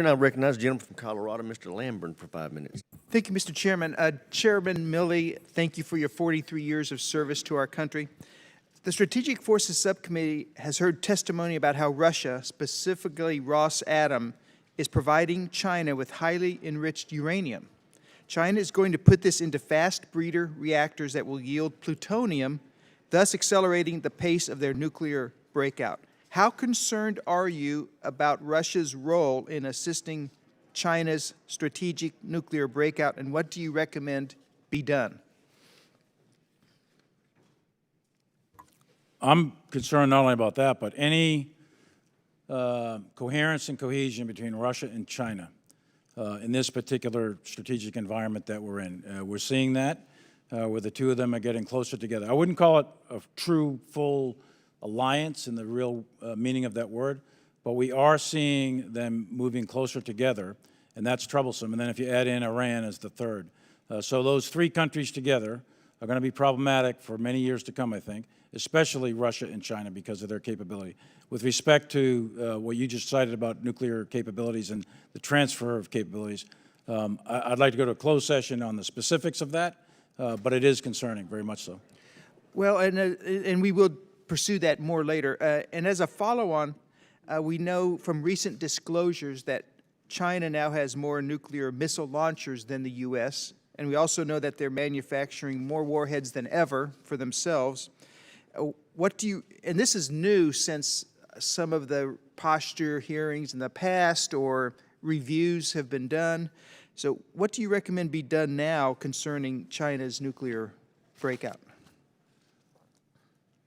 And I recognize the gentleman from Colorado, Mr. Lamborn, for 5 minutes. Thank you, Mr. Chairman. Chairman Milley, thank you for your 43 years of service to our country. The Strategic Forces Subcommittee has heard testimony about how Russia, specifically Ross Atom, is providing China with highly enriched uranium. China is going to put this into fast breeder reactors that will yield plutonium, thus accelerating the pace of their nuclear breakout. How concerned are you about Russia's role in assisting China's strategic nuclear breakout, and what do you recommend be done? I'm concerned not only about that, but any coherence and cohesion between Russia and China in this particular strategic environment that we're in. We're seeing that where the two of them are getting closer together. I wouldn't call it a true, full alliance in the real meaning of that word, but we are seeing them moving closer together, and that's troublesome. And then if you add in Iran as the third. So those three countries together are going to be problematic for many years to come, I think, especially Russia and China because of their capability. With respect to what you just cited about nuclear capabilities and the transfer of capabilities, I'd like to go to a closed session on the specifics of that, but it is concerning, very much so. Well, and we will pursue that more later. And as a follow-on, we know from recent disclosures that China now has more nuclear missile launchers than the U.S., and we also know that they're manufacturing more warheads than ever for themselves. What do you, and this is new since some of the posture hearings in the past or reviews have been done. So what do you recommend be done now concerning China's nuclear breakout?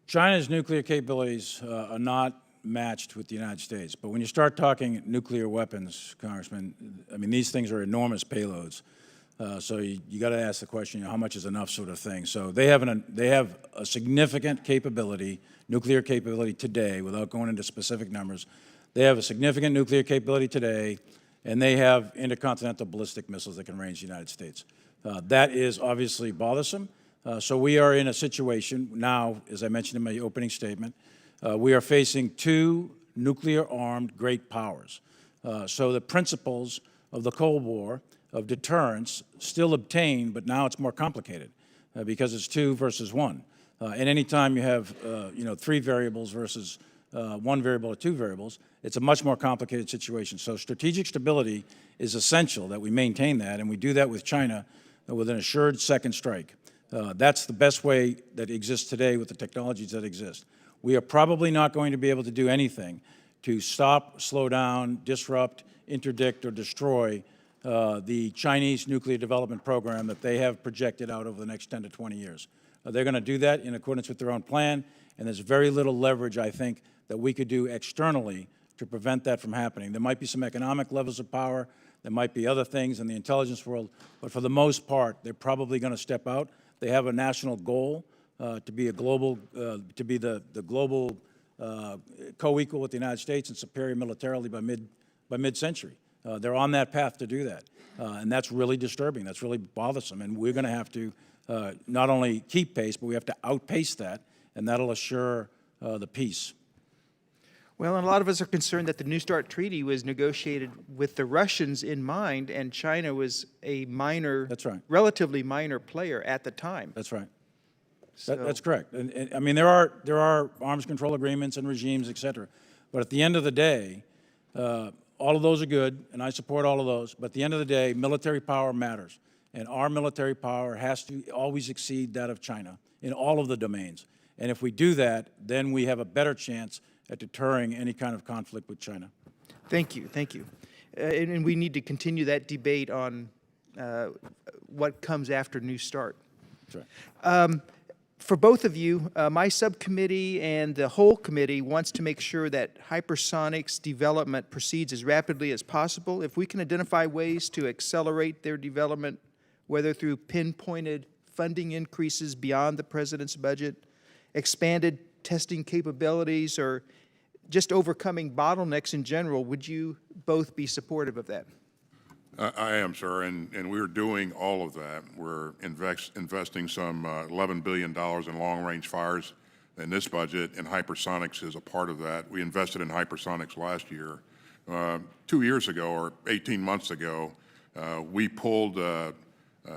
China's nuclear capabilities are not matched with the United States. But when you start talking nuclear weapons, Congressman, I mean, these things are enormous payloads. So you got to ask the question, how much is enough sort of thing. So they have a significant capability, nuclear capability today, without going into specific numbers. They have a significant nuclear capability today, and they have intercontinental ballistic missiles that can range the United States. That is obviously bothersome. So we are in a situation now, as I mentioned in my opening statement, we are facing two nuclear-armed great powers. So the principles of the Cold War of deterrence still obtain, but now it's more complicated because it's two versus one. And any time you have three variables versus one variable or two variables, it's a much more complicated situation. So strategic stability is essential that we maintain that, and we do that with China with an assured second strike. That's the best way that exists today with the technologies that exist. We are probably not going to be able to do anything to stop, slow down, disrupt, interdict, or destroy the Chinese nuclear development program that they have projected out over the next 10 to 20 years. They're going to do that in accordance with their own plan, and there's very little leverage, I think, that we could do externally to prevent that from happening. There might be some economic levels of power. There might be other things in the intelligence world, but for the most part, they're probably going to step out. They have a national goal to be a global, to be the global co-equal with the United States and superior militarily by mid-century. They're on that path to do that, and that's really disturbing. That's really bothersome, and we're going to have to not only keep pace, but we have to outpace that, and that'll assure the peace. Well, and a lot of us are concerned that the New START treaty was negotiated with the Russians in mind, and China was a minor, that's right, relatively minor player at the time. That's right. So, that's correct. And I mean, there are arms control agreements and regimes, et cetera. But at the end of the day, all of those are good, and I support all of those. But at the end of the day, military power matters. And our military power has to always exceed that of China in all of the domains. And if we do that, then we have a better chance at deterring any kind of conflict with China. Thank you, thank you. And we need to continue that debate on what comes after New START. That's right. For both of you, my subcommittee and the whole committee wants to make sure that hypersonics development proceeds as rapidly as possible. If we can identify ways to accelerate their development, whether through pinpointed funding increases beyond the president's budget, expanded testing capabilities, or just overcoming bottlenecks in general, would you both be supportive of that? I am, sir, and we're doing all of that. We're investing some $11 billion in long-range fires in this budget, and hypersonics is a part of that. We invested in hypersonics last year. 2 years ago or 18 months ago, we pulled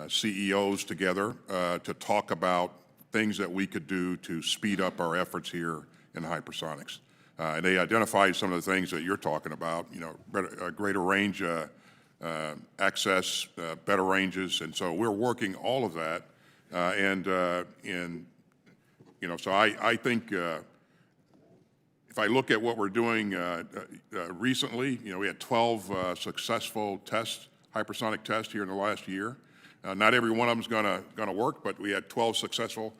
CEOs together to talk about things that we could do to speed up our efforts here in hypersonics. And they identified some of the things that you're talking about, you know, greater range access, better ranges, and so we're working all of that. You know, so I think if I look at what we're doing recently, you know, we had 12 successful tests, hypersonic tests here in the last year. Not every one of them is going to work, but we had 12 successful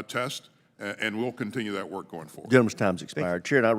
tests, and we'll continue that work going forward. Gentleman's time's expired. Chair, I